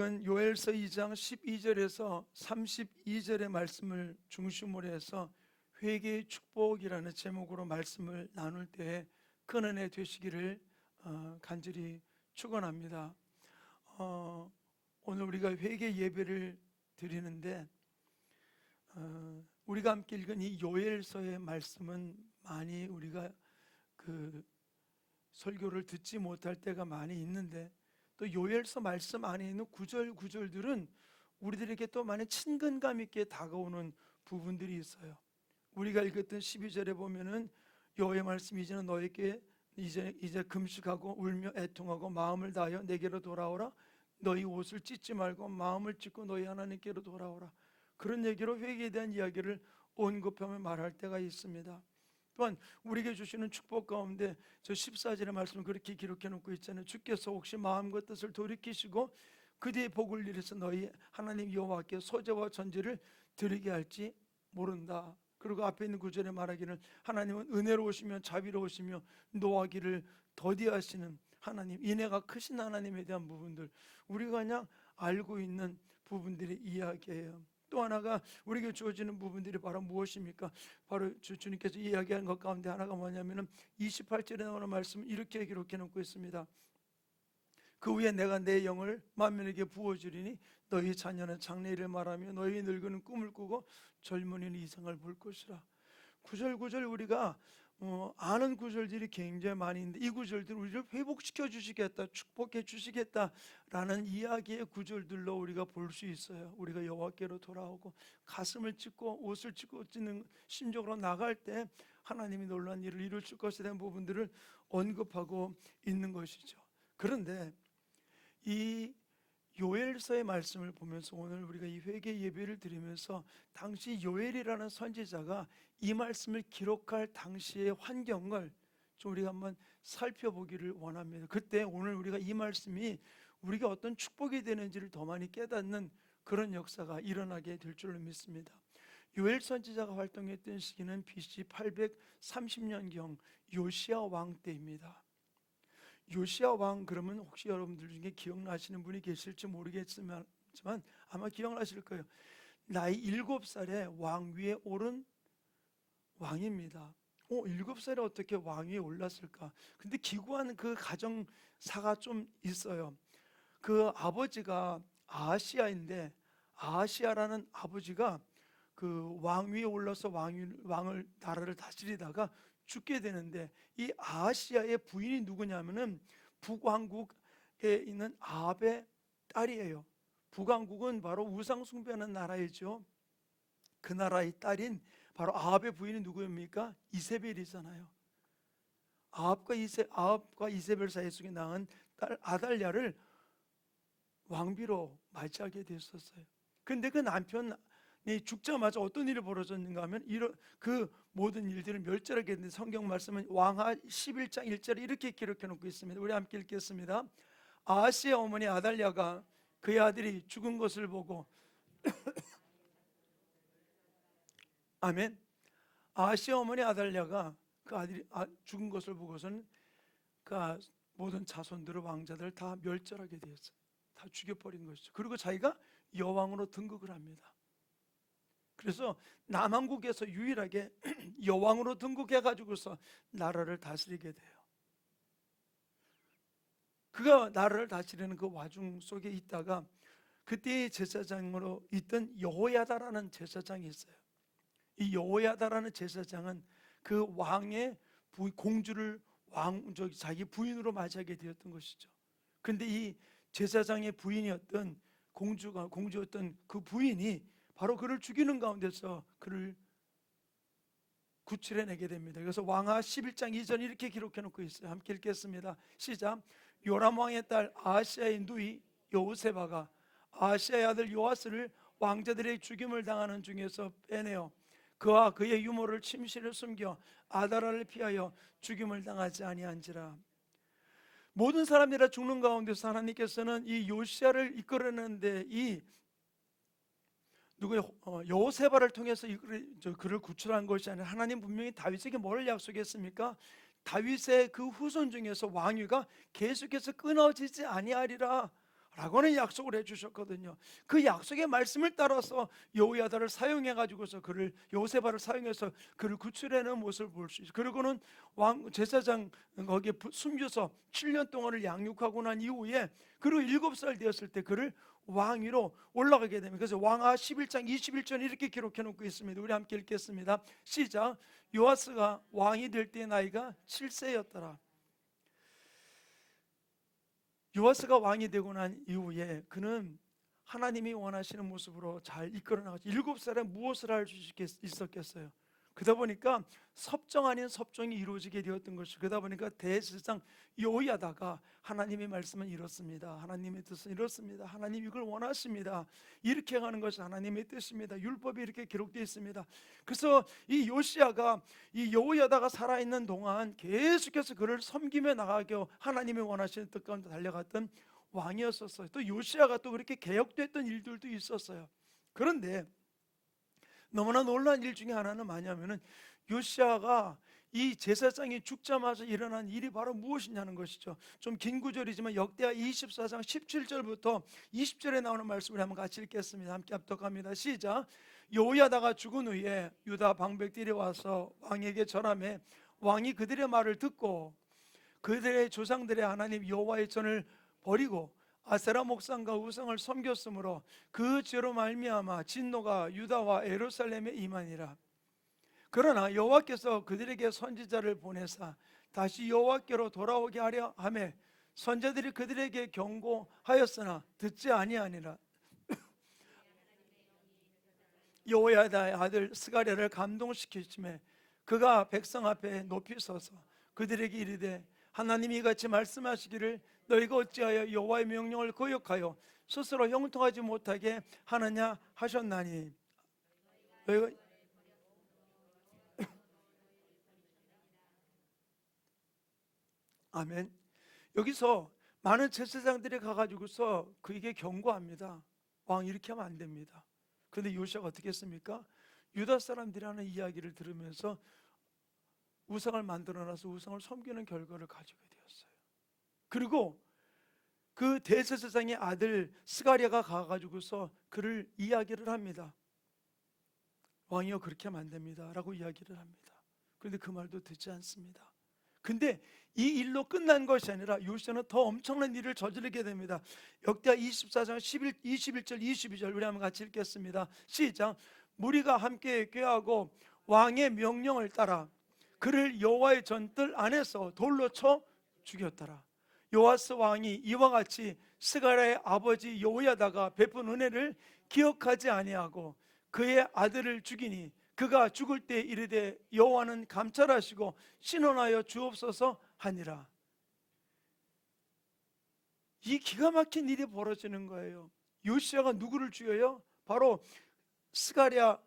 요엘서 2장 12절에서 32절의 말씀을 중심으로 해서 회개의 축복이라는 제목으로 말씀을 나눌 때 큰 은혜 되시기를 간절히 축원합니다. 오늘 우리가 회개 예배를 드리는데 우리가 함께 읽은 이 요엘서의 말씀은 많이 우리가 그 설교를 듣지 못할 때가 많이 있는데, 또 요엘서 말씀 안에 있는 구절들은 우리들에게 또 많이 친근감 있게 다가오는 부분들이 있어요. 우리가 읽었던 12절에 보면은 여호와의 말씀이 이제는 너에게 이제 금식하고 울며 애통하고 마음을 다하여 내게로 돌아오라. 너희 옷을 찢지 말고 마음을 찢고 너희 하나님께로 돌아오라. 그런 얘기로 회개에 대한 이야기를 언급하며 말할 때가 있습니다. 또한 우리에게 주시는 축복 가운데 저 14절의 말씀을 그렇게 기록해 놓고 있잖아요. 주께서 혹시 마음과 뜻을 돌이키시고 그 뒤에 복을 이루서 너희 하나님 여호와께 소재와 전제를 드리게 할지 모른다. 그리고 앞에 있는 구절에 말하기를 하나님은 은혜로우시며 자비로우시며 노하기를 더디하시는 하나님, 인애가 크신 하나님에 대한 부분들, 우리가 그냥 알고 있는 부분들의 이야기예요. 또 하나가 우리에게 주어지는 부분들이 바로 무엇입니까? 바로 주님께서 이야기한 것 가운데 하나가 뭐냐면은 28절에 나오는 말씀 이렇게 기록해 놓고 있습니다. 그 후에 내가 내 영을 만민에게 부어주리니 너희 자녀는 장래일을 말하며 너희 늙은은 꿈을 꾸고 젊은이는 이상을 볼 것이라. 구절 우리가 아는 구절들이 굉장히 많이 있는데 이 구절들 우리를 회복시켜 주시겠다, 축복해 주시겠다라는 이야기의 구절들로 우리가 볼 수 있어요. 우리가 여호와께로 돌아오고 가슴을 찢고 옷을 찢는 심정으로 나갈 때 하나님이 놀라운 일을 이루실 것에 대한 부분들을 언급하고 있는 것이죠. 그런데 이 요엘서의 말씀을 보면서 오늘 우리가 이 회개 예배를 드리면서 당시 요엘이라는 선지자가 이 말씀을 기록할 당시의 환경을 좀 우리가 한번 살펴보기를 원합니다. 그때 오늘 우리가 이 말씀이 우리가 어떤 축복이 되는지를 더 많이 깨닫는 그런 역사가 일어나게 될 줄로 믿습니다. 요엘 선지자가 활동했던 시기는 BC 830년경 요시야 왕 때입니다. 요시야 왕 그러면 혹시 여러분들 중에 기억나시는 분이 계실지 모르겠지만 아마 기억나실 거예요. 나이 7살에 왕위에 오른 왕입니다. 7살에 어떻게 왕위에 올랐을까? 근데 기구한 그 가정사가 좀 있어요. 그 아버지가 아하시아인데 아하시아라는 아버지가 그 왕위에 올라서 왕을 나라를 다스리다가 죽게 되는데, 이 아하시아의 부인이 누구냐면은 북왕국에 있는 아합의 딸이에요. 북왕국은 바로 우상 숭배하는 나라이죠. 그 나라의 딸인 바로 아합의 부인이 누구입니까? 이세벨이잖아요. 아합과 이세벨 사이 속에 낳은 딸 아달랴를 왕비로 맞이하게 됐었어요. 근데 그 남편이 죽자마자 어떤 일이 벌어졌는가 하면 그 모든 일들을 멸절하게 됐는데, 성경 말씀은 왕하 11장 1절에 이렇게 기록해 놓고 있습니다. 우리 함께 읽겠습니다. 아하시의 어머니 아달랴가 그의 아들이 죽은 것을 보고 아멘. 아하시의 어머니 아달랴가 그 아들이 죽은 것을 보고서는 그 모든 자손들을 왕자들을 다 멸절하게 되었어요. 다 죽여버린 것이죠. 그리고 자기가 여왕으로 등극을 합니다. 그래서 남왕국에서 유일하게 여왕으로 등극해가지고서 나라를 다스리게 돼요. 그가 나라를 다스리는 그 와중 속에 있다가 그때의 제사장으로 있던 여호야다라는 제사장이 있어요. 이 여호야다라는 제사장은 그 왕의 공주를 자기 부인으로 맞이하게 되었던 것이죠. 근데 이 제사장의 부인이었던 공주였던 그 부인이 바로 그를 죽이는 가운데서 그를 구출해내게 됩니다. 그래서 왕하 11장 2절 이렇게 기록해 놓고 있어요. 함께 읽겠습니다. 시작. 요람 왕의 딸 아하시아의 누이 여호세바가 아하시아의 아들 요아스를 왕자들의 죽임을 당하는 중에서 빼내어 그와 그의 유모를 침실에 숨겨 아다라를 피하여 죽임을 당하지 아니한지라. 모든 사람들이 다 죽는 가운데서 하나님께서는 이 요시야를 이끌어내는데 이 여호세바를 통해서 그를 구출한 것이 아니라 하나님 분명히 다윗에게 뭘 약속했습니까? 다윗의 그 후손 중에서 왕위가 계속해서 끊어지지 아니하리라 라고는 약속을 해주셨거든요. 그 약속의 말씀을 따라서 여호야다를 사용해 가지고서 그를 요세바를 사용해서 그를 구출해내는 모습을 볼 수 있어요. 그리고는 왕 제사장 거기에 숨겨서 7년 동안을 양육하고 난 이후에 그리고 7살 되었을 때 그를 왕위로 올라가게 됩니다. 그래서 왕하 11장 21절 이렇게 기록해 놓고 있습니다. 우리 함께 읽겠습니다. 시작. 요아스가 왕이 될 때 나이가 7세였더라. 요아스가 왕이 되고 난 이후에 그는 하나님이 원하시는 모습으로 잘 이끌어 나가죠. 7살에 무엇을 할 수 있었겠어요? 그러다 보니까 섭정 아닌 섭정이 이루어지게 되었던 것이, 그러다 보니까 대제사장 여호야다가 하나님의 말씀은 이렇습니다, 하나님의 뜻은 이렇습니다, 하나님 이걸 원하십니다, 이렇게 하는 것이 하나님의 뜻입니다, 율법이 이렇게 기록되어 있습니다. 그래서 이 요시야가 이 여호야다가 살아있는 동안 계속해서 그를 섬기며 나가게 하나님이 원하시는 뜻 가운데 달려갔던 왕이었었어요. 또 요시야가 또 그렇게 개혁됐던 일들도 있었어요. 그런데 너무나 놀라운 일 중에 하나는 뭐냐면은 요시야가 이 제사장이 죽자마자 일어난 일이 바로 무엇이냐는 것이죠. 좀 긴 구절이지만 역대하 24장 17절부터 20절에 나오는 말씀을 한번 같이 읽겠습니다. 함께 합독합니다. 시작. 여호야다가 죽은 후에 유다 방백들이 와서 왕에게 절하매 왕이 그들의 말을 듣고 그들의 조상들의 하나님 여호와의 전을 버리고 아세라 목상과 우상을 섬겼으므로 그 죄로 말미암아 진노가 유다와 예루살렘에 임하니라. 그러나 여호와께서 그들에게 선지자를 보내사 다시 여호와께로 돌아오게 하려 하매 선지자들이 그들에게 경고하였으나 듣지 아니하니라. 여호야다의 아들 스가랴를 감동시키심에 그가 백성 앞에 높이 서서 그들에게 이르되 하나님이 이같이 말씀하시기를 너희가 어찌하여 여호와의 명령을 거역하여 스스로 형통하지 못하게 하느냐 하셨나니. 너희가 아멘. 여기서 많은 제사장들이 가가지고서 그에게 경고합니다. 왕 이렇게 하면 안 됩니다. 그런데 요시아가 어떻게 했습니까? 유다 사람들이 하는 이야기를 들으면서 우상을 만들어놔서 우상을 섬기는 결과를 가지게 되었어요. 그리고 그 대제사장의 아들 스가랴가 가가지고서 그를 이야기를 합니다. 왕이여 그렇게 하면 안 됩니다 라고 이야기를 합니다. 그런데 그 말도 듣지 않습니다. 근데 이 일로 끝난 것이 아니라 요시아는 더 엄청난 일을 저지르게 됩니다. 역대하 24장 21절 22절 우리 한번 같이 읽겠습니다. 시작. 무리가 함께 꾀하고 왕의 명령을 따라 그를 여호와의 전뜰 안에서 돌로 쳐 죽였더라. 요아스 왕이 이와 같이 스가랴의 아버지 여호야다가 베푼 은혜를 기억하지 아니하고 그의 아들을 죽이니 그가 죽을 때 이르되 여호와는 감찰하시고 신원하여 주옵소서 하니라. 이 기가 막힌 일이 벌어지는 거예요. 요시야가 누구를 죽여요? 바로 스가랴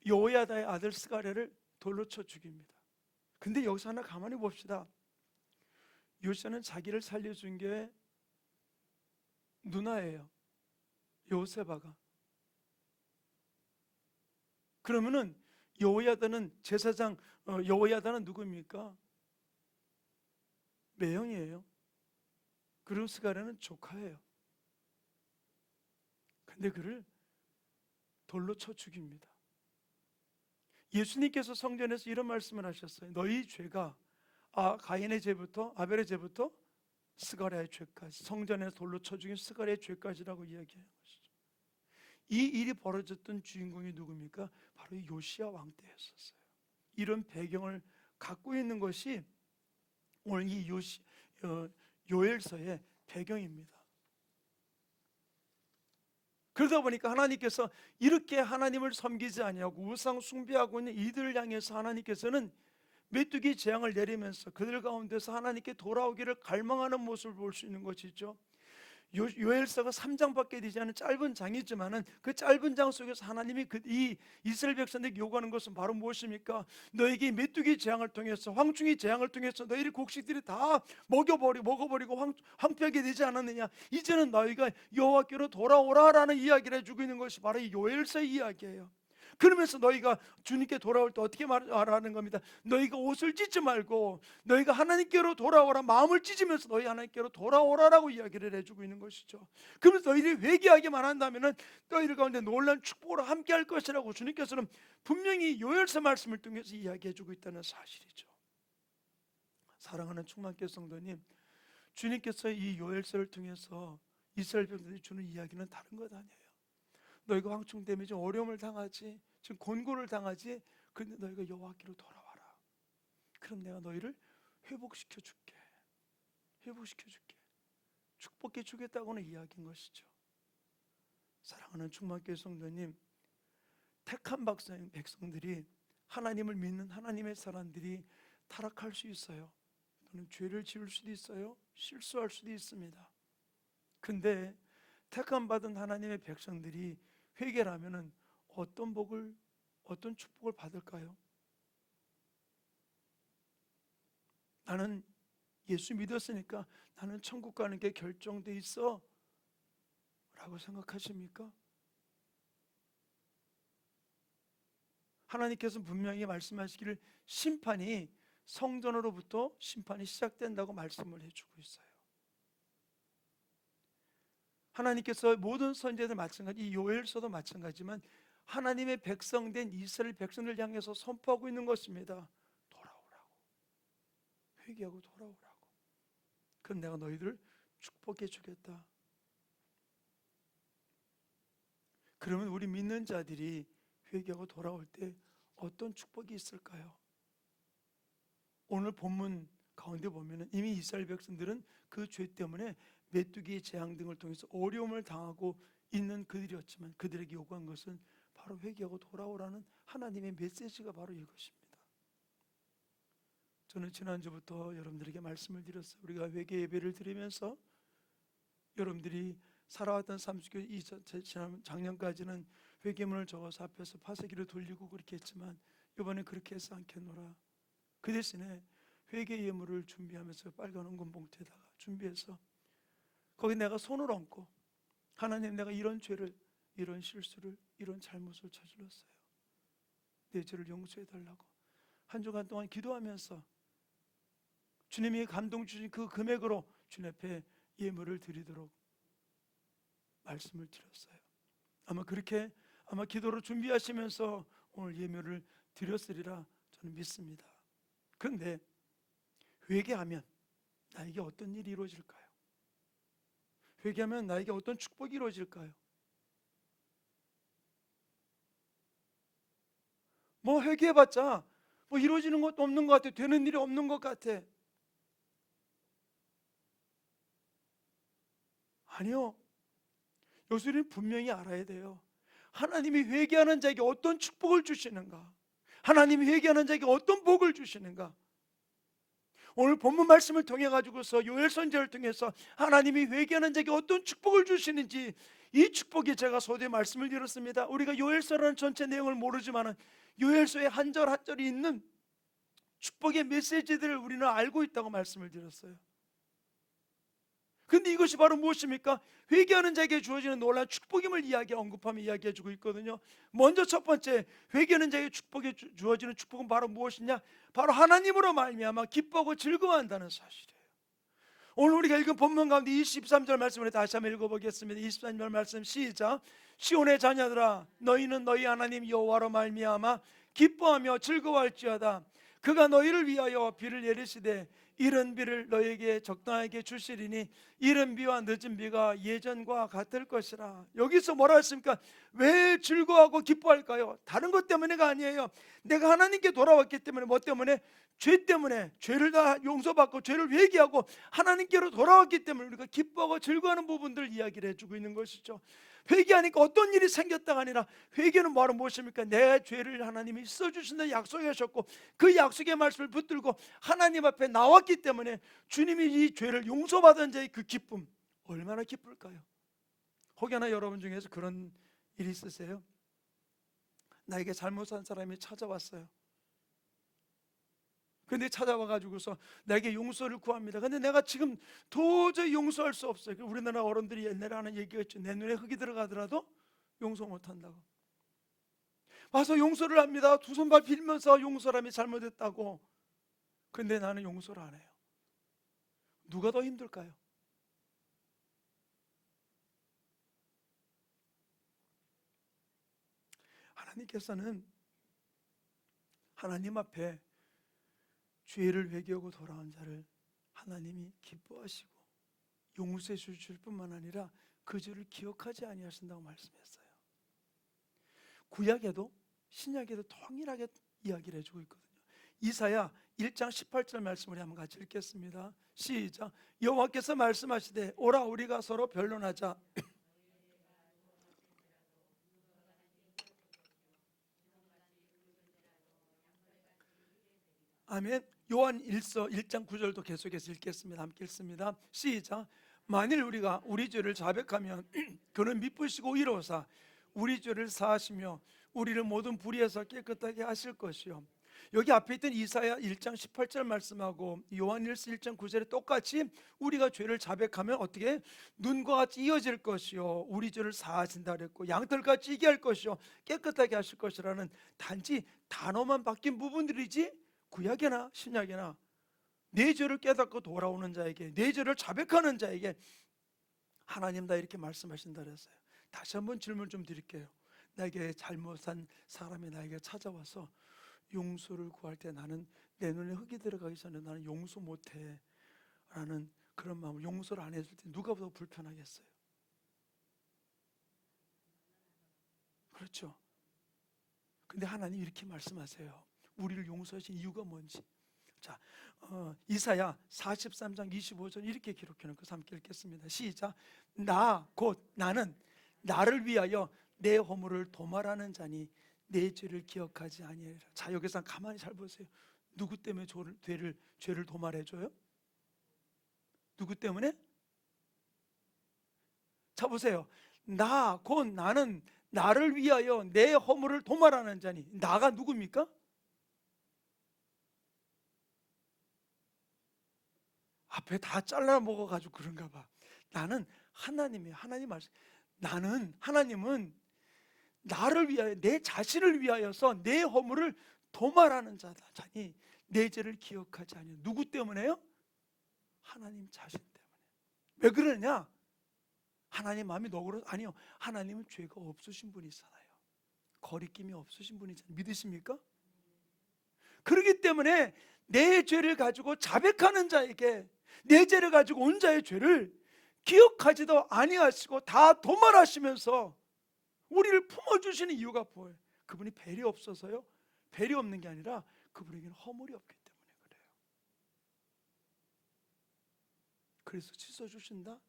여호야다의 아들 스가랴를 돌로 쳐 죽입니다. 근데 여기서 하나 가만히 봅시다. 요시야는 자기를 살려준 게 누나예요, 요세바가. 그러면은 여호야다는 제사장 여호야다는 누구입니까? 매형이에요. 그리고 스가랴는 조카예요. 근데 그를 돌로 쳐 죽입니다. 예수님께서 성전에서 이런 말씀을 하셨어요. 너희 죄가 가인의 죄부터 아벨의 죄부터 스가랴의 죄까지, 성전에서 돌로 쳐 죽인 스가랴의 죄까지라고 이야기하는 것이죠. 이 일이 벌어졌던 주인공이 누굽니까? 바로 요시야 왕 때였었어요. 이런 배경을 갖고 있는 것이 오늘 이 요엘서의 배경입니다. 그러다 보니까 하나님께서 이렇게 하나님을 섬기지 아니하고 우상 숭배하고 있는 이들을 향해서 하나님께서는 메뚜기 재앙을 내리면서 그들 가운데서 하나님께 돌아오기를 갈망하는 모습을 볼 수 있는 것이죠. 요엘서가 3장밖에 되지 않은 짧은 장이지만은 그 짧은 장 속에서 하나님이 이 이스라엘 백성에게 요구하는 것은 바로 무엇입니까? 너에게 메뚜기 재앙을 통해서 황충이 재앙을 통해서 너희를 곡식들이 다 먹어버리고 황폐하게 되지 않았느냐? 이제는 너희가 여호와께로 돌아오라라는 이야기를 해주고 있는 것이 바로 이 요엘서의 이야기예요. 그러면서 너희가 주님께 돌아올 때 어떻게 말하는 겁니다. 너희가 옷을 찢지 말고 너희가 하나님께로 돌아오라, 마음을 찢으면서 너희 하나님께로 돌아오라라고 이야기를 해주고 있는 것이죠. 그러면서 너희들이 회개하기만 한다면 너희들 가운데 놀라운 축복으로 함께할 것이라고 주님께서는 분명히 요엘서 말씀을 통해서 이야기해주고 있다는 사실이죠. 사랑하는 충만교회 성도님, 주님께서 이 요엘서를 통해서 이스라엘 백성들이 주는 이야기는 다른 것 아니에요. 너희가 황충 때문에 지금 어려움을 당하지, 지금 곤고를 당하지, 그런데 너희가 여호와께로 돌아와라. 그럼 내가 너희를 회복시켜 줄게, 회복시켜 줄게, 축복해 주겠다고는 이야기인 것이죠. 사랑하는 충만교회 성도님, 택한 백성들이, 하나님을 믿는 하나님의 사람들이 타락할 수 있어요. 또는 죄를 지을 수도 있어요. 실수할 수도 있습니다. 근데 택함 받은 하나님의 백성들이 회개를 하면은 어떤 축복을 받을까요? 나는 예수 믿었으니까 나는 천국 가는 게 결정돼 있어 라고 생각하십니까? 하나님께서 분명히 말씀하시기를 심판이, 성전으로부터 심판이 시작된다고 말씀을 해주고 있어요. 하나님께서 모든 선지자들 마찬가지, 이 요엘서도 마찬가지지만 하나님의 백성된 이스라엘 백성을 향해서 선포하고 있는 것입니다. 돌아오라고, 회개하고 돌아오라고. 그럼 내가 너희들을 축복해 주겠다. 그러면 우리 믿는 자들이 회개하고 돌아올 때 어떤 축복이 있을까요? 오늘 본문 가운데 보면 이미 이스라엘 백성들은 그 죄 때문에 메뚜기 재앙 등을 통해서 어려움을 당하고 있는 그들이었지만 그들에게 요구한 것은 바로 회개하고 돌아오라는 하나님의 메시지가 바로 이것입니다. 저는 지난주부터 여러분들에게 말씀을 드렸어요. 우리가 회개 예배를 드리면서 여러분들이 살아왔던 삶 속에 지난 작년까지는 회개문을 적어서 앞에서 파쇄기를 돌리고 그렇게 했지만 이번에 그렇게 해서 않겠노라. 그 대신에 회개 예물을 준비하면서 빨간 원금 봉투에다가 준비해서 거기 내가 손을 얹고, 하나님, 내가 이런 죄를, 이런 실수를, 이런 잘못을 저질렀어요. 내 죄를 용서해 달라고 한 주간 동안 기도하면서 주님이 감동 주신 그 금액으로 주님 앞에 예물을 드리도록 말씀을 드렸어요. 아마 기도로 준비하시면서 오늘 예물을 드렸으리라 저는 믿습니다. 그런데 회개하면 나에게 어떤 일이 이루어질까요? 회개하면 나에게 어떤 축복이 이루어질까요? 뭐 회개해봤자 뭐 이루어지는 것도 없는 것 같아. 되는 일이 없는 것 같아. 아니요. 여기서 우리는 분명히 알아야 돼요. 하나님이 회개하는 자에게 어떤 축복을 주시는가, 하나님이 회개하는 자에게 어떤 복을 주시는가. 오늘 본문 말씀을 통해 가지고서 요엘 선지자를 통해서 하나님이 회개하는 자에게 어떤 축복을 주시는지, 이 축복이, 제가 서두에 말씀을 드렸습니다. 우리가 요엘서라는 전체 내용을 모르지만은 요엘서의 한 절 한 절이 있는 축복의 메시지들을 우리는 알고 있다고 말씀을 드렸어요. 근데 이것이 바로 무엇입니까? 회개하는 자에게 주어지는 놀라운 축복임을 언급하며 이야기해주고 있거든요. 먼저 첫 번째, 회개하는 자에게 주어지는 축복은 바로 무엇이냐? 바로 하나님으로 말미암아 기뻐하고 즐거워한다는 사실이에요. 오늘 우리가 읽은 본문 가운데 23절 말씀을 다시 한번 읽어보겠습니다. 23절 말씀 시작. 시온의 자녀들아, 너희는 너희 하나님 여호와로 말미암아 기뻐하며 즐거워할지어다. 그가 너희를 위하여 비를 내리시되 이른 비를 너희에게 적당하게 주시리니 이른 비와 늦은 비가 예전과 같을 것이라. 여기서 뭐라 했습니까? 왜 즐거워하고 기뻐할까요? 다른 것 때문에가 아니에요. 내가 하나님께 돌아왔기 때문에, 뭐 때문에? 죄 때문에, 죄를 다 용서받고 죄를 회개하고 하나님께로 돌아왔기 때문에 우리가 기뻐하고 즐거워하는 부분들 이야기를 해주고 있는 것이죠. 회개하니까 어떤 일이 생겼다가 아니라, 회개는 바로 무엇입니까? 내 죄를 하나님이 써주신다는 약속하셨고 그 약속의 말씀을 붙들고 하나님 앞에 나왔기 때문에 주님이 이 죄를 용서받은 자의 그 기쁨, 얼마나 기쁠까요? 혹여나 여러분 중에서 그런 일이 있으세요? 나에게 잘못한 사람이 찾아왔어요. 근데 찾아와가지고서 나에게 용서를 구합니다. 근데 내가 지금 도저히 용서할 수 없어요. 우리나라 어른들이 옛날에 하는 얘기가 있죠. 내 눈에 흙이 들어가더라도 용서 못한다고. 와서 용서를 합니다. 두 손발 빌면서 용서함이 잘못했다고. 근데 나는 용서를 안 해요. 누가 더 힘들까요? 하나님께서는 하나님 앞에 죄를 회개하고 돌아온 자를 하나님이 기뻐하시고 용서해 주실 뿐만 아니라 그 죄를 기억하지 아니하신다고 말씀했어요. 구약에도 신약에도 동일하게 이야기를 해주고 있거든요. 이사야 1장 18절 말씀을 한번 같이 읽겠습니다. 시작. 여호와께서 말씀하시되 오라 우리가 서로 변론하자. 아멘. 요한 1서 1장 9절도 계속해서 읽겠습니다. 함께 읽습니다. 시작. 만일 우리가 우리 죄를 자백하면 그는 미쁘시고 이로사 우리 죄를 사하시며 우리를 모든 불의에서 깨끗하게 하실 것이요. 여기 앞에 있던 이사야 1장 18절 말씀하고 요한 1서 1장 9절에 똑같이 우리가 죄를 자백하면 어떻게 눈과 같이 이어질 것이요 우리 죄를 사하신다 그랬고 양털같이 이게 할 것이요 깨끗하게 하실 것이라는 단지 단어만 바뀐 부분들이지 구약이나 신약이나 내 죄를 깨닫고 돌아오는 자에게 내 죄를 자백하는 자에게 하나님 다 이렇게 말씀하신다 그랬어요. 다시 한번 질문 좀 드릴게요. 나에게 잘못한 사람이 나에게 찾아와서 용서를 구할 때 나는 내 눈에 흙이 들어가기 전에 나는 용서 못해 라는 그런 마음을 용서를 안 해줄 때 누가 더 불편하겠어요? 그렇죠. 근데 하나님 이렇게 말씀하세요. 우리를 용서하신 이유가 뭔지. 자, 이사야 43장 25절 이렇게 기록해 놓고 함께 읽겠습니다. 시작. 나 곧 나는 나를 위하여 내 허물을 도말하는 자니 내 죄를 기억하지 아니하리라. 자, 여기서 가만히 잘 보세요. 누구 때문에 죄를 도말해 줘요? 누구 때문에? 자 보세요. 나 곧 나는 나를 위하여 내 허물을 도말하는 자니 나가 누굽니까? 앞에 다 잘라 먹어가지고 그런가 봐. 나는 하나님이에요. 하나님 말씀. 하나님은 나를 위하여 내 자신을 위하여서 내 허물을 도말하는 자니 내 죄를 기억하지 아니하여. 누구 때문에요? 하나님 자신 때문에. 왜 그러냐? 하나님 마음이 너그러 아니요. 하나님은 죄가 없으신 분이잖아요. 거리낌이 없으신 분이잖아요. 믿으십니까? 그렇기 때문에 내 죄를 가지고 자백하는 자에게 내 죄를 가지고 온 자의 죄를 기억하지도 아니하시고 다 도말하시면서 우리를 품어주시는 이유가 뭐예요? 그분이 배려 없어서요? 배려 없는 게 아니라 그분에게는 허물이 없기 때문에 그래요. 그래서 씻어주신다,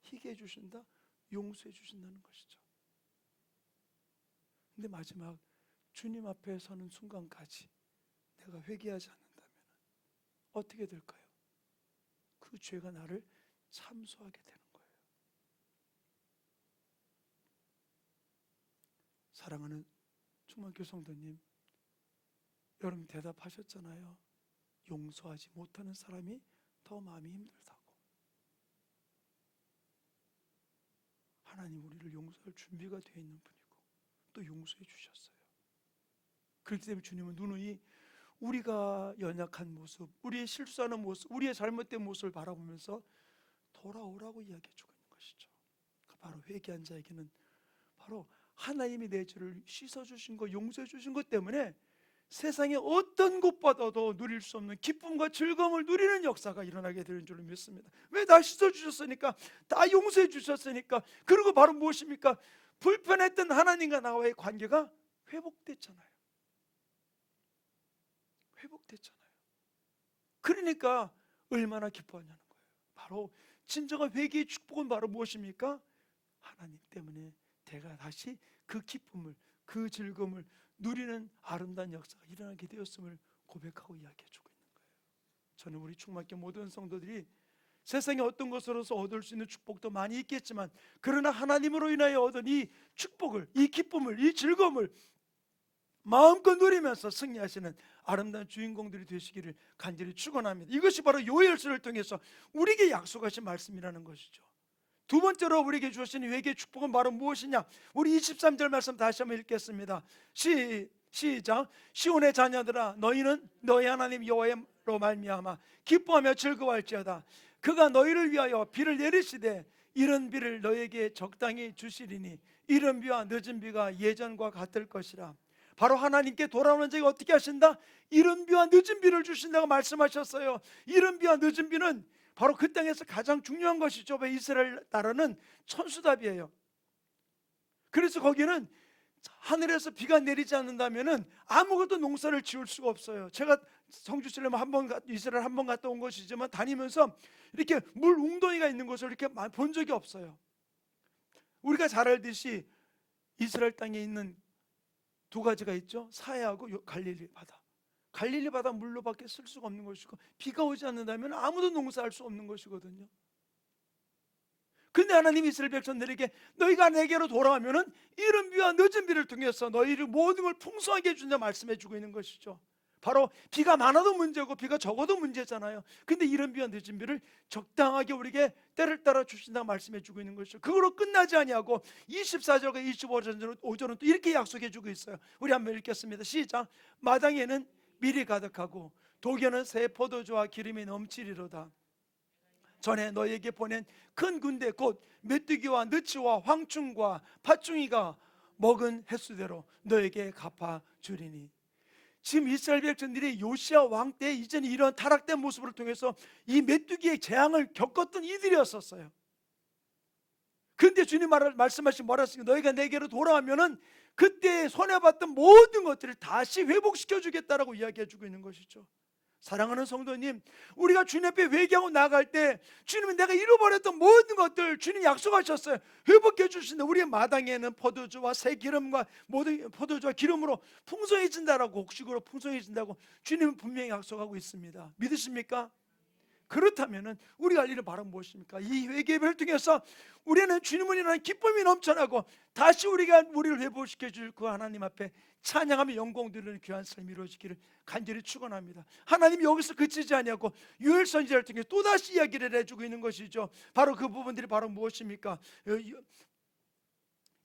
희게 해주신다, 용서해 주신다는 것이죠. 근데 마지막 주님 앞에 서는 순간까지 내가 회개하지 않는다면 어떻게 될까요? 그 죄가 나를 참소하게 되는 거예요. 사랑하는 충만교 성도님, 여러분 대답하셨잖아요. 용서하지 못하는 사람이 더 마음이 힘들다고. 하나님 우리를 용서할 준비가 되어 있는 분이고 또 용서해 주셨어요. 그렇기 때문에 주님은 누누이 우리가 연약한 모습, 우리의 실수하는 모습, 우리의 잘못된 모습을 바라보면서 돌아오라고 이야기해 주고 있는 것이죠. 바로 회개한 자에게는 바로 하나님이 내 죄를 씻어주신 것, 용서해 주신 것 때문에 세상에 어떤 것보다도 누릴 수 없는 기쁨과 즐거움을 누리는 역사가 일어나게 되는 줄로 믿습니다. 왜 다 씻어주셨으니까, 다 용서해 주셨으니까. 그리고 바로 무엇입니까? 불편했던 하나님과 나와의 관계가 회복됐잖아요. 회복됐잖아요. 그러니까 얼마나 기뻐하냐는 거예요. 바로 진정한 회개의 축복은 바로 무엇입니까? 하나님 때문에 내가 다시 그 기쁨을, 그 즐거움을 누리는 아름다운 역사가 일어나게 되었음을 고백하고 이야기해주고 있는 거예요. 저는 우리 충만교 모든 성도들이 세상에 어떤 것으로서 얻을 수 있는 축복도 많이 있겠지만 그러나 하나님으로 인하여 얻은 이 축복을, 이 기쁨을, 이 즐거움을 마음껏 누리면서 승리하시는 아름다운 주인공들이 되시기를 간절히 축원합니다. 이것이 바로 요엘서를 통해서 우리에게 약속하신 말씀이라는 것이죠. 두 번째로 우리에게 주신 회개의 축복은 바로 무엇이냐? 우리 23절 말씀 다시 한번 읽겠습니다. 시작. 시온의 자녀들아, 너희는 너희 하나님 여호와로 말미암아 기뻐하며 즐거워할지어다. 그가 너희를 위하여 비를 내리시되 이른 비를 너희에게 적당히 주시리니 이른 비와 늦은 비가 예전과 같을 것이라. 바로 하나님께 돌아오는 자가 어떻게 하신다? 이른 비와 늦은 비를 주신다고 말씀하셨어요. 이른 비와 늦은 비는 바로 그 땅에서 가장 중요한 것이죠. 왜? 이스라엘 나라는 천수답이에요. 그래서 거기는 하늘에서 비가 내리지 않는다면 아무것도 농사를 지을 수가 없어요. 제가 성주 칠레몬 이스라엘 한 번 갔다 온 것이지만 다니면서 이렇게 물 웅덩이가 있는 곳을 이렇게 본 적이 없어요. 우리가 잘 알듯이 이스라엘 땅에 있는 두 가지가 있죠. 사해하고 갈릴리 바다. 갈릴리 바다 물로밖에 쓸 수가 없는 것이고, 비가 오지 않는다면 아무도 농사할 수 없는 것이거든요. 근데 하나님이 이스라엘 백성들에게 너희가 내게로 돌아오면은 이른 비와 늦은 비를 통해서 너희를 모든 걸 풍성하게 해준다 말씀해 주고 있는 것이죠. 바로 비가 많아도 문제고 비가 적어도 문제잖아요. 근데 이른 비와 늦은 비를 적당하게 우리에게 때를 따라 주신다고 말씀해 주고 있는 것이죠. 그거로 끝나지 아니하고 24절과 25절은 또 이렇게 약속해 주고 있어요. 우리 한번 읽겠습니다. 시작. 마당에는 밀이 가득하고 독에는 새 포도주와 기름이 넘치리로다. 전에 너에게 보낸 큰 군대 곧 메뚜기와 느치와 황충과 팥중이가 먹은 횟수대로 너에게 갚아주리니. 지금 이스라엘 백성들이 요시야 왕 때 이전에 이런 타락된 모습을 통해서 이 메뚜기의 재앙을 겪었던 이들이었었어요. 그런데 주님 말씀하신 뭐라 했습니까? 너희가 내게로 돌아오면은 그때 손해봤던 모든 것들을 다시 회복시켜 주겠다라고 이야기해 주고 있는 것이죠. 사랑하는 성도님, 우리가 주님 앞에 회개하고 나갈 때 주님은 내가 잃어버렸던 모든 것들 주님 약속하셨어요. 회복해 주신다. 우리의 마당에는 포도주와 새 기름과 모든 포도주와 기름으로 풍성해진다라고, 곡식으로 풍성해진다고 주님은 분명히 약속하고 있습니다. 믿으십니까? 그렇다면 우리가 할 일은 바로 무엇입니까? 이 회개를 통해서 우리는 주님을 인한 기쁨이 넘쳐나고 다시 우리를 회복시켜 줄 그 하나님 앞에 찬양하며 영광 드리는 귀한 삶이 이루어지기를 간절히 축원합니다. 하나님이 여기서 그치지 아니하고 요엘 선지자를 통해 또다시 이야기를 해주고 있는 것이죠. 바로 그 부분들이 바로 무엇입니까?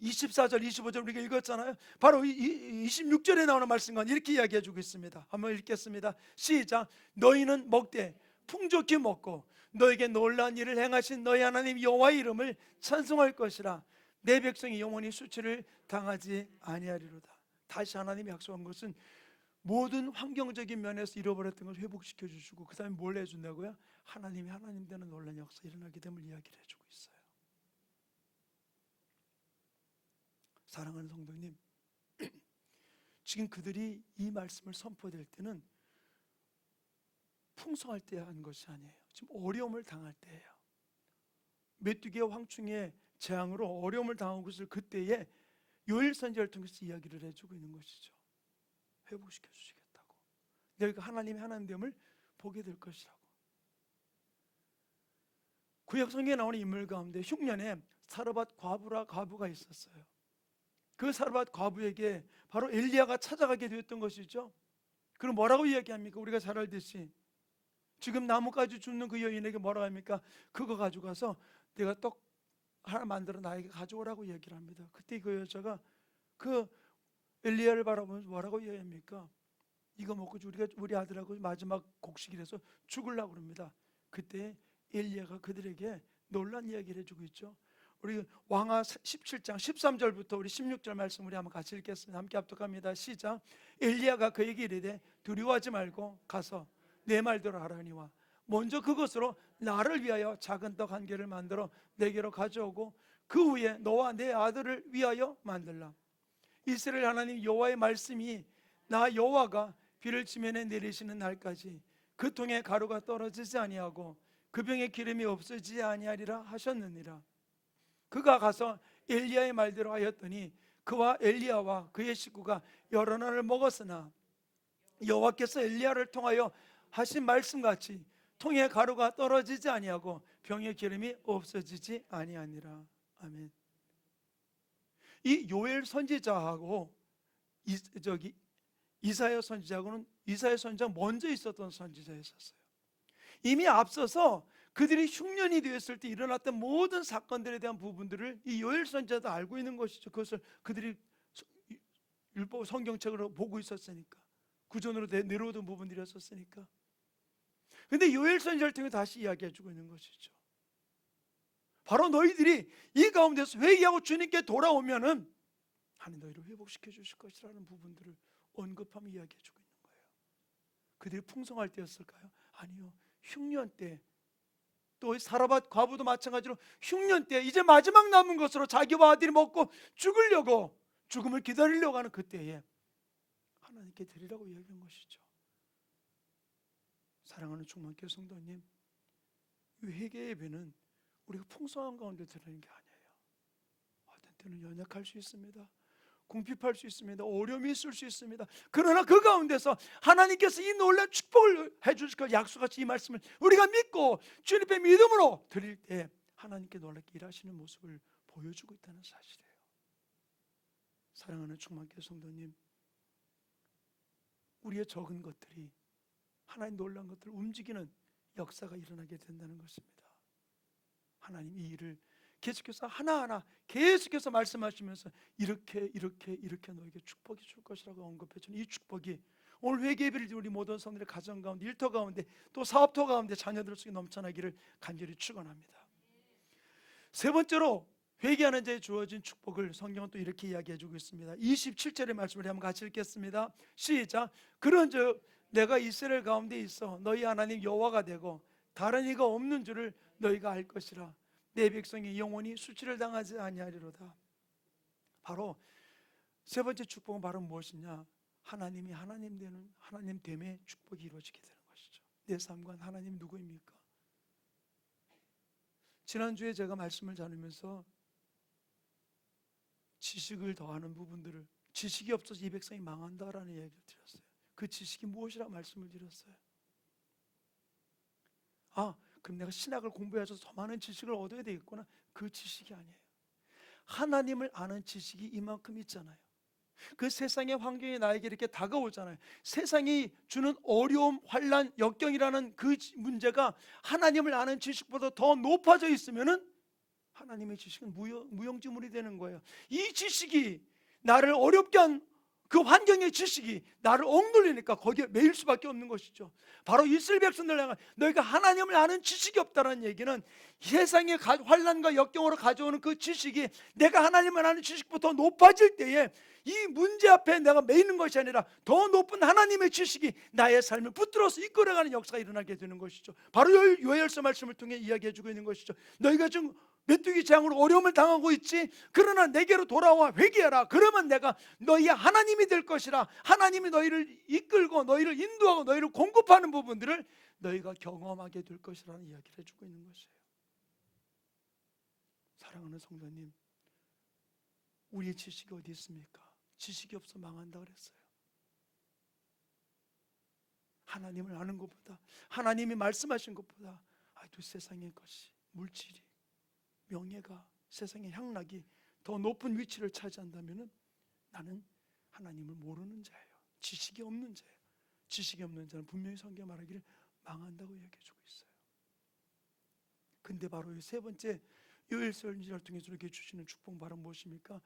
24절, 25절 우리가 읽었잖아요. 바로 26절에 나오는 말씀과 이렇게 이야기해주고 있습니다. 한번 읽겠습니다. 시작. 너희는 먹되 풍족히 먹고 너에게 놀라운 일을 행하신 너희 하나님 여호와의 이름을 찬송할 것이라. 내 백성이 영원히 수치를 당하지 아니하리로다. 다시 하나님이 약속한 것은 모든 환경적인 면에서 잃어버렸던 걸 회복시켜 주시고 그 다음에 뭘 해준다고요? 하나님이 하나님 되는 놀라운 역사 일어나게 됨을 이야기를 해주고 있어요. 사랑하는 성도님, 지금 그들이 이 말씀을 선포될 때는 풍성할 때 한 것이 아니에요. 지금 어려움을 당할 때예요. 메뚜기와 황충의 재앙으로 어려움을 당한 것을 그때에 요엘 선지자를 통해서 이야기를 해주고 있는 것이죠. 회복시켜 주시겠다고, 너희가 하나님의 하나님됨을 보게 될 것이라고. 구약 성경에 나오는 인물 가운데 흉년에 사르밧 과부가 있었어요. 그 사르밧 과부에게 바로 엘리야가 찾아가게 되었던 것이죠. 그럼 뭐라고 이야기합니까? 우리가 잘 알듯이 지금 나뭇가지 줍는 그 여인에게 뭐라고 합니까? 그거 가져가서 내가 떡 하나 만들어 나에게 가져오라고 얘기를 합니다. 그때 그 여자가 그 엘리야를 바라보면서 뭐라고 이야기합니까? 이거 먹고 우리 아들하고 마지막 곡식이라서 죽으려고 합니다. 그때 엘리야가 그들에게 놀란 이야기를 해주고 있죠. 우리 왕하 17장 13절부터 우리 16절 말씀 우리 한번 같이 읽겠습니다. 함께 합독합니다. 시작. 엘리야가 그에게 이르되 두려워하지 말고 가서 내 말대로 하라니와 먼저 그것으로 나를 위하여 작은 떡 한 개를 만들어 내게로 가져오고 그 후에 너와 내 아들을 위하여 만들라. 이스라엘 하나님 여호와의 말씀이 나 여호와가 비를 지면에 내리시는 날까지 그 통에 가루가 떨어지지 아니하고 그 병에 기름이 없어지지 아니하리라 하셨느니라. 그가 가서 엘리야의 말대로 하였더니 그와 엘리야와 그의 식구가 여러 날을 먹었으나 여호와께서 엘리야를 통하여 하신 말씀같이 통에 가루가 떨어지지 아니하고 병에 기름이 없어지지 아니하니라. 아멘. 이 요엘 선지자하고 이사야 선지자하고는 이사야 선지자가 먼저 있었던 선지자였었어요. 이미 앞서서 그들이 흉년이 되었을 때 일어났던 모든 사건들에 대한 부분들을 이 요엘 선지자도 알고 있는 것이죠. 그것을 그들이 율법 성경책으로 보고 있었으니까, 구전으로 내려오던 부분들이었으니까. 근데 요엘 선지자를 통해 다시 이야기해주고 있는 것이죠. 바로 너희들이 이 가운데서 회개하고 주님께 돌아오면은 하나님 너희를 회복시켜 주실 것이라는 부분들을 언급하며 이야기해주고 있는 거예요. 그들이 풍성할 때였을까요? 아니요, 흉년 때, 또 사라밧 과부도 마찬가지로 흉년 때 이제 마지막 남은 것으로 자기와 아들이 먹고 죽으려고, 죽음을 기다리려고 하는 그때에 하나님께 드리라고 이야기한 것이죠. 사랑하는 충만교회 성도님, 이 회개의 예배는 우리가 풍성한 가운데 드리는 게 아니에요. 어떤 때는 연약할 수 있습니다. 궁핍할 수 있습니다. 어려움이 있을 수 있습니다. 그러나 그 가운데서 하나님께서 이 놀라운 축복을 해주실 것 약속하신 이 말씀을 우리가 믿고 주님의 믿음으로 드릴 때 하나님께 놀랍게 일하시는 모습을 보여주고 있다는 사실이에요. 사랑하는 충만교회 성도님, 우리의 적은 것들이 하나님 놀라운 것들을 움직이는 역사가 일어나게 된다는 것입니다. 하나님 이 일을 계속해서 하나하나 계속해서 말씀하시면서 이렇게 너에게 축복이 줄 것이라고 언급해 주는 이 축복이 오늘 회개 예배를 우리 모든 성도들의 가정 가운데, 일터 가운데, 또 사업터 가운데 자녀들 속에 넘쳐나기를 간절히 축원합니다. 세 번째로 회개하는 자에 주어진 축복을 성경은 또 이렇게 이야기해 주고 있습니다. 27절의 말씀을 한번 같이 읽겠습니다. 시작. 그런즉 내가 이스라엘 가운데 있어 너희 하나님 여호와가 되고 다른 이가 없는 줄을 너희가 알 것이라. 내 백성이 영원히 수치를 당하지 아니하리로다. 바로 세 번째 축복은 바로 무엇이냐? 하나님이 하나님 되는, 하나님 됨의 축복이 이루어지게 되는 것이죠. 내 삶과 하나님 누구입니까? 지난주에 제가 말씀을 나누면서 지식을 더하는 부분들을, 지식이 없어서 이 백성이 망한다라는 이야기를 드렸어요. 그 지식이 무엇이라 말씀을 드렸어요. 그럼 내가 신학을 공부해서 더 많은 지식을 얻어야 되겠구나. 그 지식이 아니에요. 하나님을 아는 지식이 이만큼 있잖아요. 그 세상의 환경이 나에게 이렇게 다가오잖아요. 세상이 주는 어려움, 환난, 역경이라는 그 문제가 하나님을 아는 지식보다 더 높아져 있으면은 하나님의 지식은 무용지물이 되는 거예요. 이 지식이 나를 어렵게 한 그 환경의 지식이 나를 억눌리니까 거기에 매일 수밖에 없는 것이죠. 바로 이스라엘 백성들 향한 너희가 하나님을 아는 지식이 없다는 얘기는 세상의 환난과 역경으로 가져오는 그 지식이 내가 하나님을 아는 지식보다 높아질 때에 이 문제 앞에 내가 매이는 것이 아니라 더 높은 하나님의 지식이 나의 삶을 붙들어서 이끌어가는 역사가 일어나게 되는 것이죠. 바로 요엘서 말씀을 통해 이야기해주고 있는 것이죠. 너희가 지금 메뚜기 재앙으로 어려움을 당하고 있지? 그러나 내게로 돌아와 회개하라. 그러면 내가 너희의 하나님이 될 것이라. 하나님이 너희를 이끌고 너희를 인도하고 너희를 공급하는 부분들을 너희가 경험하게 될 것이라는 이야기를 해주고 있는 것이에요. 사랑하는 성도님, 우리의 지식이 어디 있습니까? 지식이 없어 망한다 그랬어요. 하나님을 아는 것보다, 하나님이 말씀하신 것보다 아주 세상의 것이, 물질이, 명예가, 세상의 향락이 더 높은 위치를 차지한다면 나는 하나님을 모르는 자예요. 지식이 없는 자예요. 지식이 없는 자는 분명히 성경 말하기를 망한다고 얘기해주고 있어요. 근데 바로 이 세 번째 요엘 선지자를 통해서 이렇게 주시는 축복 바로 무엇입니까?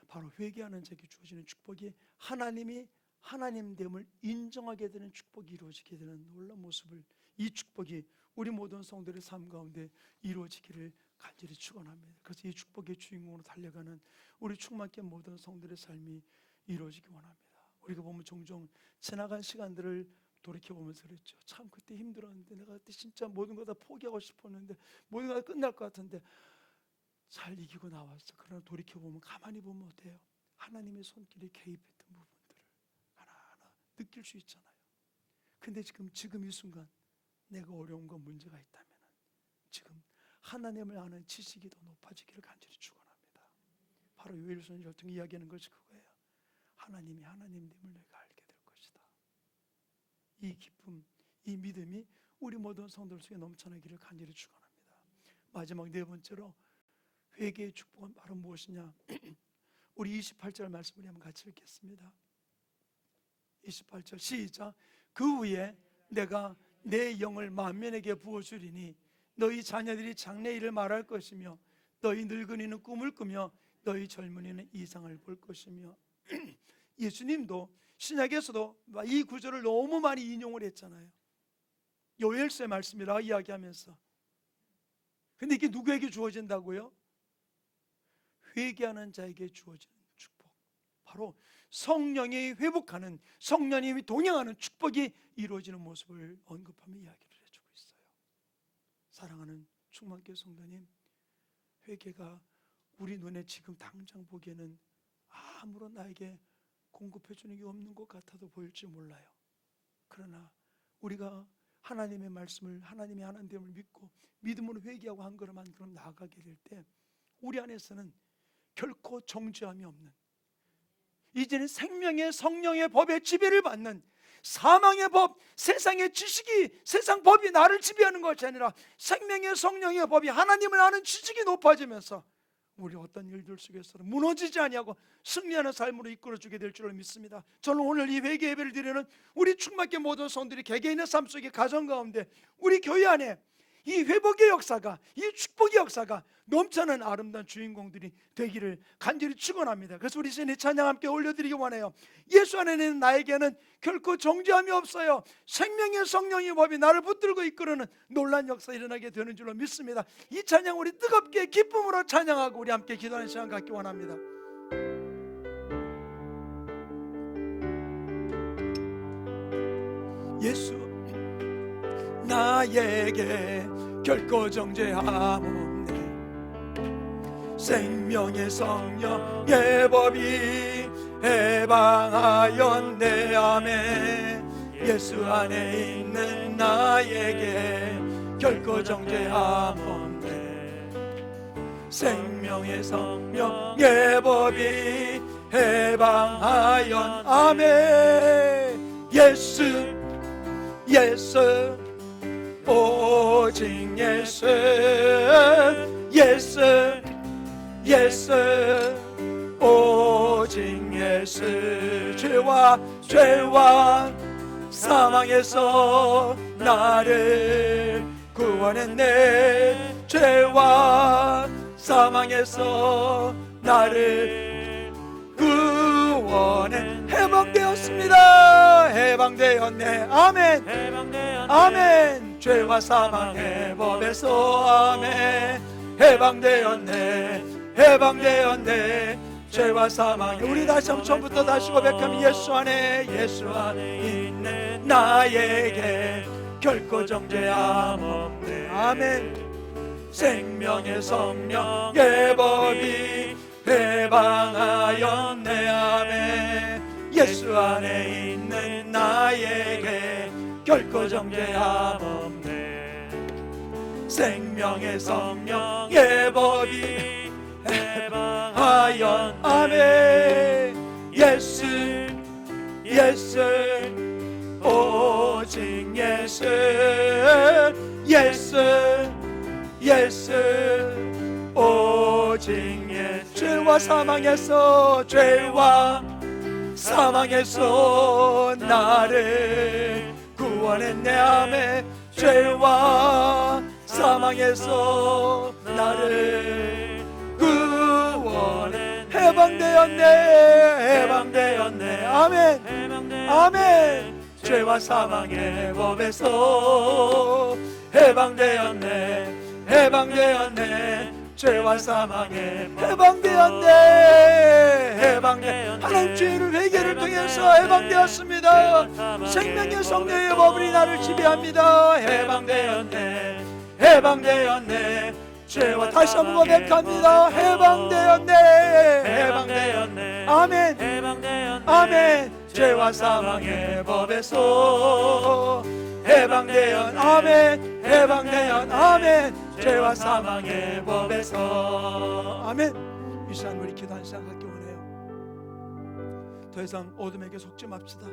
바로 회개하는 자에게 주어지는 축복이 하나님이 하나님됨을 인정하게 되는 축복이 이루어지게 되는 놀라운 모습을, 이 축복이 우리 모든 성도들의 삶 가운데 이루어지기를 간절히 축원합니다. 그래서 이 축복의 주인공으로 달려가는 우리 충만케 모든 성도들의 삶이 이루어지기 원합니다. 우리가 보면 종종 지나간 시간들을 돌이켜보면서 그랬죠. 참 그때 힘들었는데, 내가 그때 진짜 모든 거 다 포기하고 싶었는데, 모든 거 다 끝날 것 같은데 잘 이기고 나왔어. 그러나 돌이켜보면, 가만히 보면 어때요? 하나님의 손길이 개입했던 부분들을 하나하나 느낄 수 있잖아요. 근데 지금 이 순간 내가 어려운 건 문제가 있다면 지금 하나님을 아는 지식이 더 높아지기를 간절히 축원합니다. 바로 요엘 선지자를 통해 이야기하는 것이 그거예요. 하나님이 하나님됨을 내가 알게 될 것이다. 이 기쁨, 이 믿음이 우리 모든 성도들 속에 넘쳐나기를 간절히 축원합니다. 마지막 네 번째로 회개의 축복은 바로 무엇이냐? 우리 28절 말씀을 한번 같이 읽겠습니다. 28절 시작. 그 후에 내가 내 영을 만민에게 부어주리니 너희 자녀들이 장래일을 말할 것이며 너희 늙은이는 꿈을 꾸며 너희 젊은이는 이상을 볼 것이며 예수님도 신약에서도 이 구절을 너무 많이 인용을 했잖아요. 요엘서의 말씀이라 이야기하면서. 근데 이게 누구에게 주어진다고요? 회개하는 자에게 주어지는 축복, 바로 성령이 회복하는, 성령님이 동행하는 축복이 이루어지는 모습을 언급하며 이야기를 해주고 있어요. 사랑하는 충만교회 성도님, 회개가 우리 눈에 지금 당장 보기에는 아무런 나에게 공급해 주는 게 없는 것 같아도 보일지 몰라요. 그러나 우리가 하나님의 말씀을, 하나님의 하나됨을 믿고 믿음으로 회개하고 한 걸음 한 걸음 나아가게 될 때 우리 안에서는 결코 정죄함이 없는, 이제는 생명의 성령의 법의 지배를 받는, 사망의 법, 세상의 지식이, 세상 법이 나를 지배하는 것이 아니라 생명의 성령의 법이, 하나님을 아는 지식이 높아지면서 우리 어떤 일들 속에서는 무너지지 아니하고 승리하는 삶으로 이끌어주게 될 줄을 믿습니다. 저는 오늘 이 회개 예배를 드리는 우리 충만교회 모든 성도들이 개개인의 삶 속에, 가정 가운데, 우리 교회 안에 이 회복의 역사가, 이 축복의 역사가 넘쳐나는 아름다운 주인공들이 되기를 간절히 축원합니다. 그래서 우리 이제 찬양 함께 올려드리기 원해요. 예수 안에 있는 나에게는 결코 정죄함이 없어요. 생명의 성령의 법이 나를 붙들고 이끌어는 놀라운 역사 일어나게 되는 줄로 믿습니다. 이 찬양 우리 뜨겁게 기쁨으로 찬양하고 우리 함께 기도하는 시간 갖기 원합니다. 예수 나에게 결코 정죄함 없네. 생명의 성령의 법이 해방하였네. 아멘. 예수 안에 있는 나에게 결코 정죄함 없네. 생명의 성령의 법이 해방하였. 아멘. 예수 예수 오직 예수 예수 예수 오직 예수. 죄와 사망에서 나를 구원했네. 죄와 사망에서 나를 구원해. 해방되었습니다. 해방되었네. 아멘. 아멘. 죄와 사망의 법에서 아멘. 해방되었네. 해방되었네. 죄와 사망. 우리 다시 한번 처음부터 다시 고백하면 예수 안에 있는 나에게 결코 정죄함 없네. 아멘. 생명의 성령의 법이 해방하였네. 아멘. 예수 안에 있는 나에게 결코 정죄함 없네. 생명의 성령의 법이 해방하였. 아멘. 예수 예수 오직 예수 예수 예수 오직 예수. 죄와 사망에서 나를 구원했네. 아멘. 죄와 사망에서 나를 구원해. 해방되었네. 해방되었네. 아멘. 아멘. 죄와 사망의 법에서 해방되었네. 해방되었네. 죄와 사망의 해방되었네. 해방되. 하나님 죄를 회개를 통해서 해방되었습니다. 생명의 성령의 법이 나를 지배합니다. 해방되었네. 해방되었네. 죄와 다시 한번 고백합니다. 해방되었네. 해방되었네. 아멘. 아멘. 죄와 사망의 법에서 해방되었. 아멘. 해방되었. 아멘. 죄와 사망의 법에서. 아멘. 이 시간 우리 기도한 시간 갖기 원해요. 더 이상 어둠에게 속지 맙시다.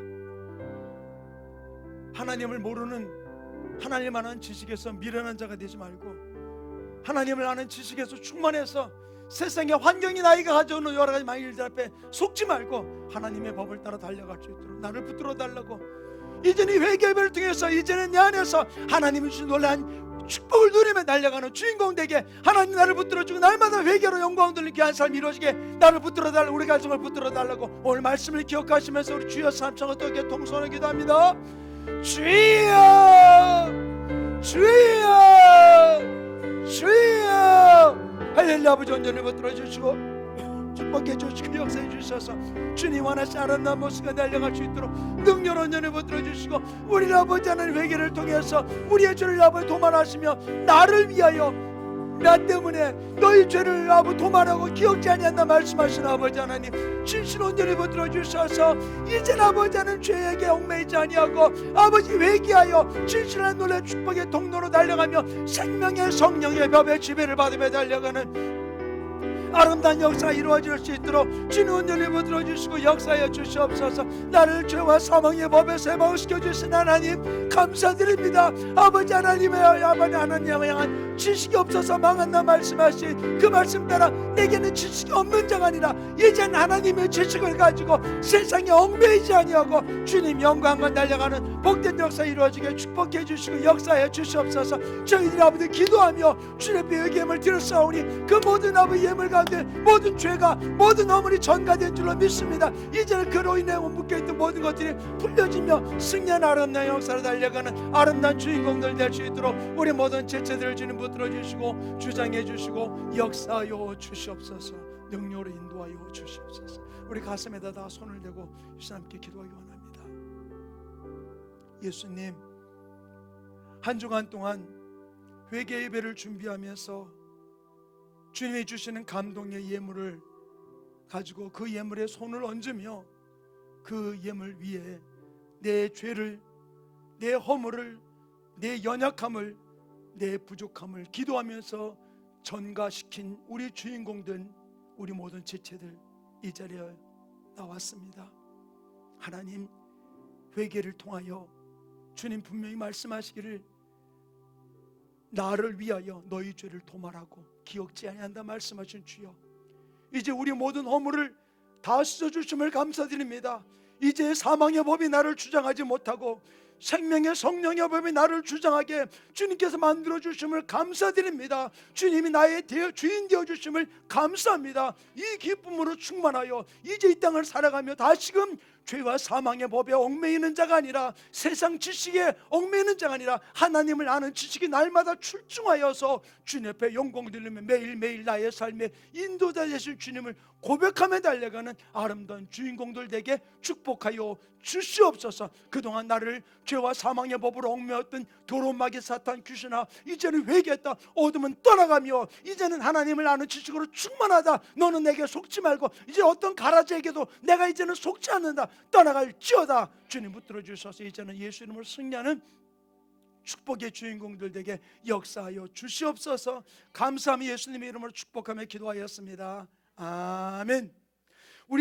하나님을 모르는, 하나님 아는 지식에서 미련한 자가 되지 말고, 하나님을 아는 지식에서 충만해서 세상의 환경이 나이가 가져오는 여러 가지 많은 일들 앞에 속지 말고 하나님의 법을 따라 달려갈 수 있도록 나를 붙들어 달라고. 이제는 이 회개를 통해서 이제는 내 안에서 하나님이 주신 놀라운 축복을 누리며 달려가는 주인공 되게 하나님 나를 붙들어주고 날마다 회개로 영광 돌리는 귀한 삶이 이루어지게 나를 붙들어달라, 우리 가정을 붙들어달라고 오늘 말씀을 기억하시면서 우리 주여 삼창 어떻게 통성을 기도합니다. 주여 주여 주여. 할렐루야. 아버지 온전히 붙들어주시고 축복해 주시고 역사해 주셔서 주님 원하시 아름다운 모습에 달려갈 수 있도록 능력 온전히 붙들어 주시고 우리 아버지 하나님 회개를 통해서 우리의 죄를 아버지 도말하시며 나를 위하여 나 때문에 너희 죄를 아버지 도말하고 기억지 아니한다 말씀하신 아버지 하나님 진실 온전히 붙들어 주셔서 이제 아버지 하나님 죄에게 얽매이지 아니하고 아버지 회개하여 진실한 놀래 축복의 통로로 달려가며 생명의 성령의 법의 지배를 받으며 달려가는 아름다운 역사가 이루어질 수 있도록 주님 온전히 붙들어 주시고 역사하여 주시옵소서. 나를 죄와 사망의 법에서 해방시켜 주신 하나님 감사드립니다. 아버지 하나님의 아버지 하나님을 향한 지식이 없어서 망한다 말씀하신 그 말씀 따라 내게는 지식이 없는 자가 아니라 이젠 하나님의 지식을 가지고 세상에 얽매이지 아니하고 주님 영광과 달려가는 복된 역사 이루어지게 축복해 주시고 역사하여 주시옵소서. 저희들이 아버지 기도하며 주님의 예물을 드렸사오니 그 모든 아버지 예물 가운데 모든 죄가 모든 어머니 전가된 줄로 믿습니다. 이제는 그로 인해 묶여있던 모든 것들이 풀려지며 승리한 아름다운 역사로 달려가는 아름다운 주인공들 될 수 있도록 우리 모든 지체들을 주님 붙들어 주시고 주장해 주시고 역사하여 주시옵소서. 능력으로 인도하여 주시옵소서. 우리 가슴에다 다 손을 대고 함께 기도하기 원합니다. 예수님, 한 주간 동안 회개 예배를 준비하면서 주님이 주시는 감동의 예물을 가지고 그 예물에 손을 얹으며 그 예물 위에 내 죄를, 내 허물을, 내 연약함을, 내 부족함을 기도하면서 전가시킨 우리 주인공들, 우리 모든 지체들 이 자리에 나왔습니다. 하나님, 회개를 통하여 주님 분명히 말씀하시기를 나를 위하여 너희 죄를 도말하고 기억지 아니한다 말씀하신 주여, 이제 우리 모든 허물을 다 씻어주심을 감사드립니다. 이제 사망의 법이 나를 주장하지 못하고 생명의 성령의 법이 나를 주장하게 주님께서 만들어주심을 감사드립니다. 주님이 나의 주인 되어주심을 감사합니다. 이 기쁨으로 충만하여 이제 이 땅을 살아가며 다시금 죄와 사망의 법에 얽매이는 자가 아니라 세상 지식에 얽매이는 자가 아니라 하나님을 아는 지식이 날마다 출중하여서 주님 앞에 영광 돌리며 매일매일 나의 삶의 인도자 되실 주님을 고백하며 달려가는 아름다운 주인공들 되게 축복하여 주시옵소서. 그동안 나를 죄와 사망의 법으로 얽매였던 더러운 마귀 사탄 귀신아, 이제는 회개했다. 어둠은 떠나가며 이제는 하나님을 아는 지식으로 충만하다. 너는 내게 속지 말고 이제 어떤 가라지에게도 내가 이제는 속지 않는다. 떠나갈지어다. 주님 붙들어 주셔서 이제는 예수 이름으로 승리하는 축복의 주인공들 되게 역사하여 주시옵소서. 감사하며 예수님의 이름으로 축복하며 기도하였습니다. 아멘.